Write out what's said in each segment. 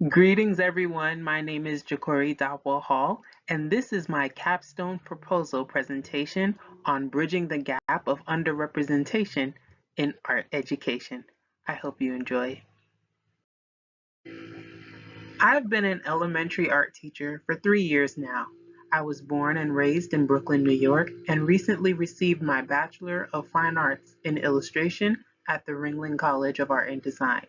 Greetings, everyone. My name is Jahkori Dopwell, and this is my capstone proposal presentation on bridging the gap of underrepresentation in art education. I hope you enjoy. I've been an elementary art teacher for 3 years now. I was born and raised in Brooklyn, New York, and recently received my Bachelor of Fine Arts in Illustration at the Ringling College of Art and Design.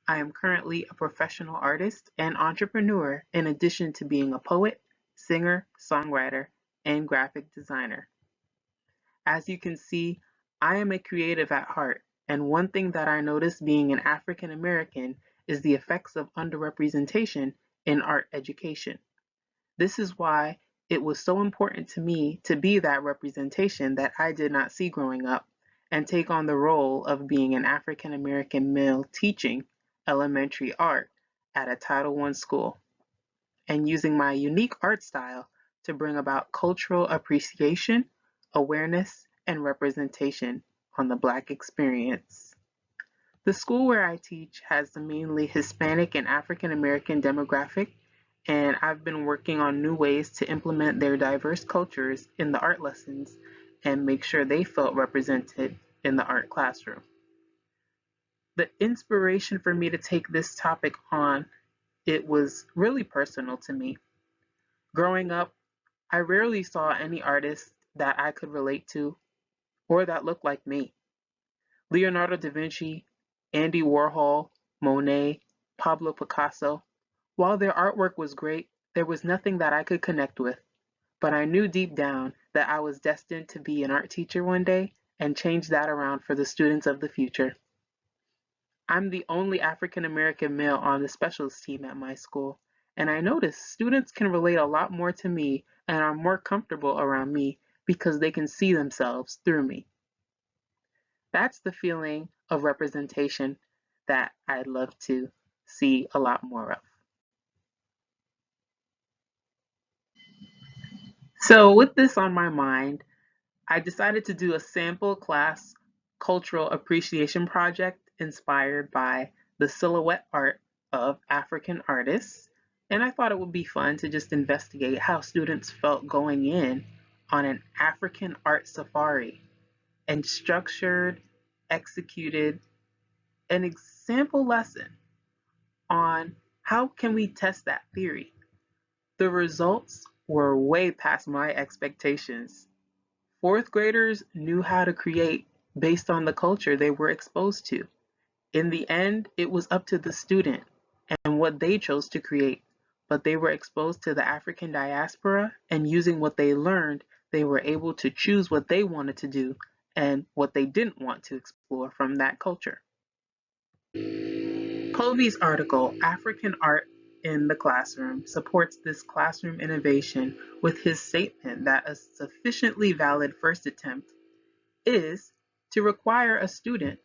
I am currently a professional artist and entrepreneur in addition to being a poet, singer, songwriter, and graphic designer. As you can see, I am a creative at heart, and one thing that I noticed being an African American is the effects of underrepresentation in art education. This is why it was so important to me to be that representation that I did not see growing up and take on the role of being an African American male teaching elementary art at a Title I school and using my unique art style to bring about cultural appreciation, awareness, and representation on the Black experience. The school where I teach has the mainly Hispanic and African American demographic, and I've been working on new ways to implement their diverse cultures in the art lessons and make sure they felt represented in the art classroom. The inspiration for me to take this topic on, it was really personal to me. Growing up, I rarely saw any artists that I could relate to or that looked like me. Leonardo da Vinci, Andy Warhol, Monet, Pablo Picasso, while their artwork was great, there was nothing that I could connect with. But I knew deep down that I was destined to be an art teacher one day and change that around for the students of the future. I'm the only African American male on the specials team at my school, and I noticed students can relate a lot more to me and are more comfortable around me because they can see themselves through me. That's the feeling of representation that I'd love to see a lot more of. So, with this on my mind, I decided to do a sample class cultural appreciation project inspired by the silhouette art of African artists. And I thought it would be fun to just investigate how students felt going in on an African art safari and structured, executed an example lesson on how can we test that theory. The results were way past my expectations. Fourth graders knew how to create based on the culture they were exposed to. In the end, it was up to the student and what they chose to create, but they were exposed to the African diaspora, and using what they learned, they were able to choose what they wanted to do and what they didn't want to explore from that culture. Colby's article, African Art in the Classroom, supports this classroom innovation with his statement that a sufficiently valid first attempt is to require a student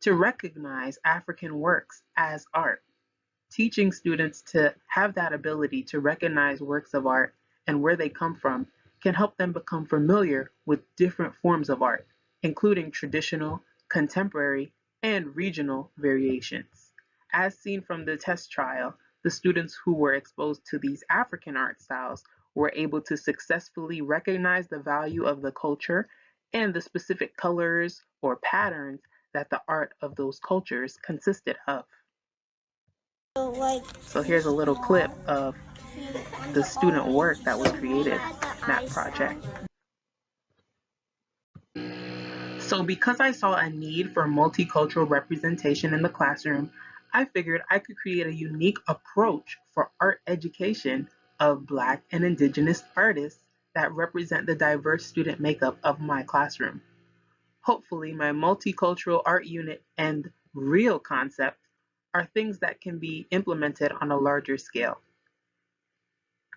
to recognize African works as art. Teaching students to have that ability to recognize works of art and where they come from can help them become familiar with different forms of art, including traditional, contemporary, and regional variations. As seen from the test trial, the students who were exposed to these African art styles were able to successfully recognize the value of the culture and the specific colors or patterns that the art of those cultures consisted of. So here's a little clip of the student work that was created in that project. So because I saw a need for multicultural representation in the classroom, I figured I could create a unique approach for art education of Black and Indigenous artists that represent the diverse student makeup of my classroom. Hopefully, my multicultural art unit and real concept are things that can be implemented on a larger scale.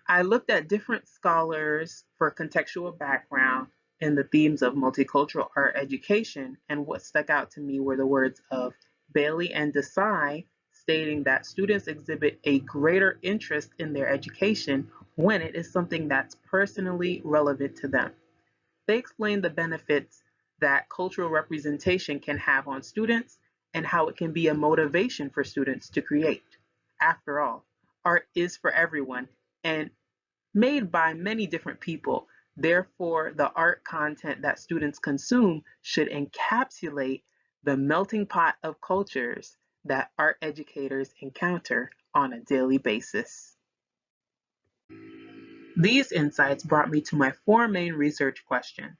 I looked at different scholars for contextual background in the themes of multicultural art education, and what stuck out to me were the words of Bailey and Desai stating that students exhibit a greater interest in their education when it is something that's personally relevant to them. They explain the benefits that cultural representation can have on students and how it can be a motivation for students to create. After all, art is for everyone and made by many different people. Therefore, the art content that students consume should encapsulate the melting pot of cultures that art educators encounter on a daily basis. These insights brought me to my four main research questions.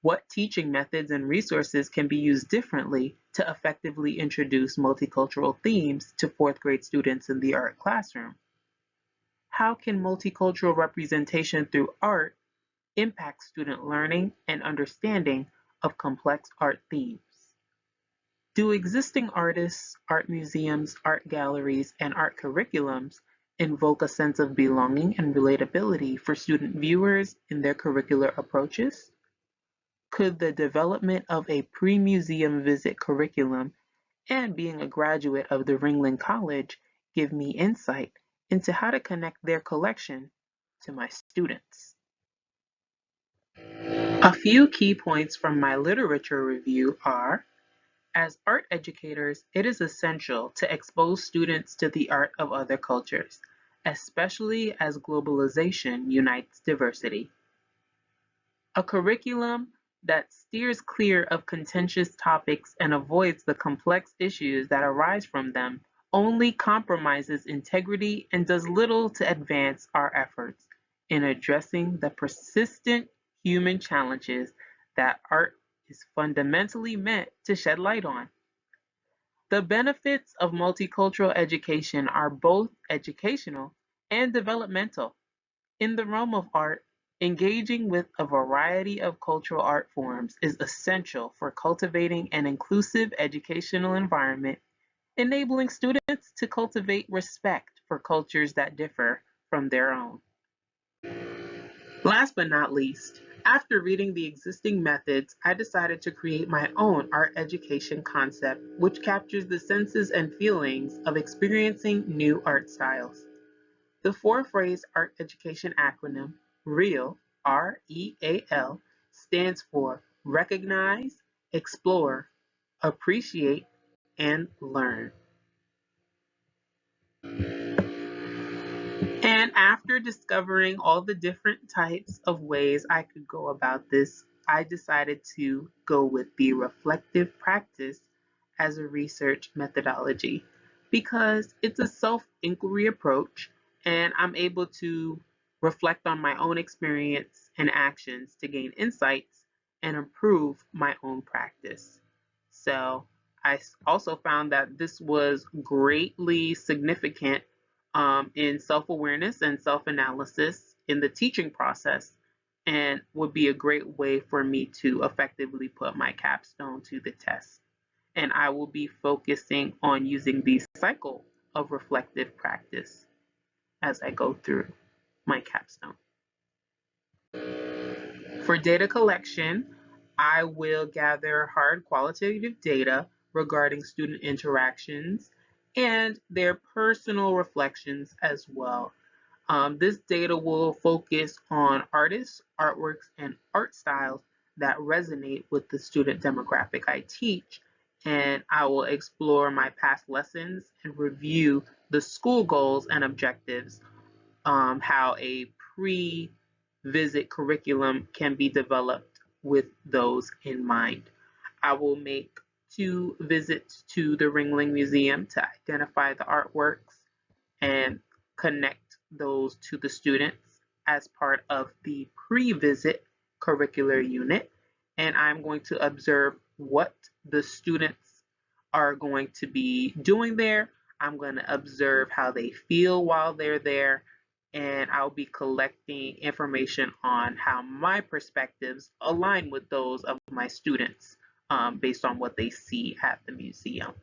What teaching methods and resources can be used differently to effectively introduce multicultural themes to fourth grade students in the art classroom? How can multicultural representation through art impact student learning and understanding of complex art themes? Do existing artists, art museums, art galleries, and art curriculums invoke a sense of belonging and relatability for student viewers in their curricular approaches? Could the development of a pre-museum visit curriculum and being a graduate of the Ringling College give me insight into how to connect their collection to my students? A few key points from my literature review are: as art educators, it is essential to expose students to the art of other cultures, especially as globalization unites diversity. A curriculum that steers clear of contentious topics and avoids the complex issues that arise from them only compromises integrity and does little to advance our efforts in addressing the persistent human challenges that art is fundamentally meant to shed light on. The benefits of multicultural education are both educational and developmental. In the realm of art, engaging with a variety of cultural art forms is essential for cultivating an inclusive educational environment, enabling students to cultivate respect for cultures that differ from their own. Last but not least, after reading the existing methods, I decided to create my own art education concept, which captures the senses and feelings of experiencing new art styles. The four-phrase art education acronym, REAL, R-E-A-L, stands for Recognize, Explore, Appreciate, and Learn. And after discovering all the different types of ways I could go about this, I decided to go with the reflective practice as a research methodology because it's a self inquiry approach and I'm able to reflect on my own experience and actions to gain insights and improve my own practice. So I also found that this was greatly significant in self awareness and self analysis in the teaching process, and would be a great way for me to effectively put my capstone to the test. And I will be focusing on using the cycle of reflective practice as I go through my capstone. For data collection, I will gather hard qualitative data regarding student interactions and their personal reflections as well. This data will focus on artists, artworks, and art styles that resonate with the student demographic I teach, and I will explore my past lessons and review the school goals and objectives, how a pre-visit curriculum can be developed with those in mind. I will make 2 visits to the Ringling Museum to identify the artworks and connect those to the students as part of the pre-visit curricular unit. And I'm going to observe what the students are going to be doing there. I'm going to observe how they feel while they're there. And I'll be collecting information on how my perspectives align with those of my students based on what they see at the museum.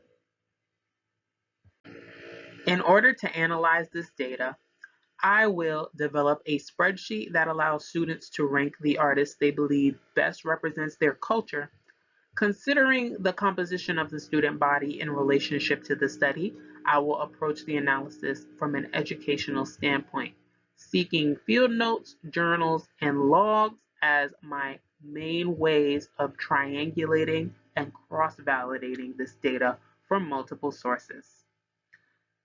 In order to analyze this data, I will develop a spreadsheet that allows students to rank the artists they believe best represents their culture. Considering the composition of the student body in relationship to the study, I will approach the analysis from an educational standpoint, seeking field notes, journals, and logs as my main ways of triangulating and cross-validating this data from multiple sources.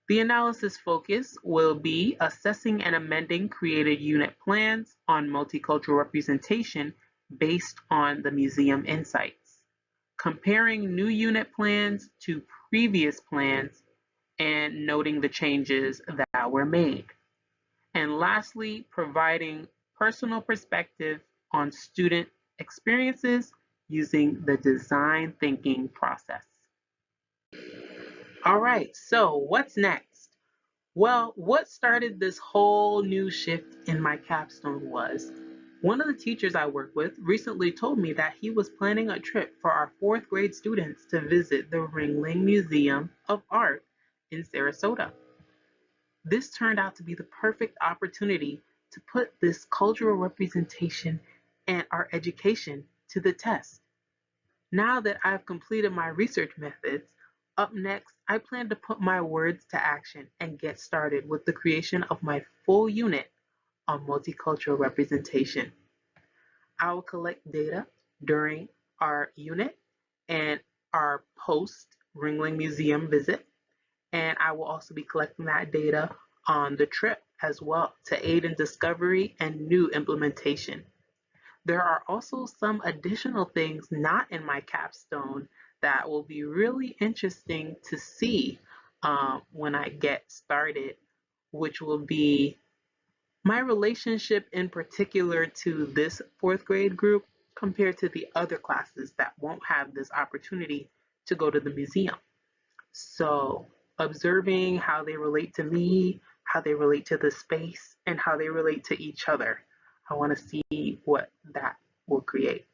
The analysis focus will be assessing and amending created unit plans on multicultural representation based on the museum insights, comparing new unit plans to previous plans and noting the changes that were made. And lastly, providing personal perspective on student experiences using the design thinking process. All right, so what's next? Well, what started this whole new shift in my capstone was one of the teachers I work with recently told me that he was planning a trip for our fourth grade students to visit the Ringling Museum of Art in Sarasota. This turned out to be the perfect opportunity to put this cultural representation and our education to the test. Now that I've completed my research methods, up next, I plan to put my words to action and get started with the creation of my full unit on multicultural representation. I will collect data during our unit and our post Ringling Museum visit, and I will also be collecting that data on the trip as well to aid in discovery and new implementation. There are also some additional things not in my capstone that will be really interesting to see when I get started, which will be my relationship in particular to this fourth grade group compared to the other classes that won't have this opportunity to go to the museum. So, observing how they relate to me, how they relate to the space, and how they relate to each other. I want to see what that will create.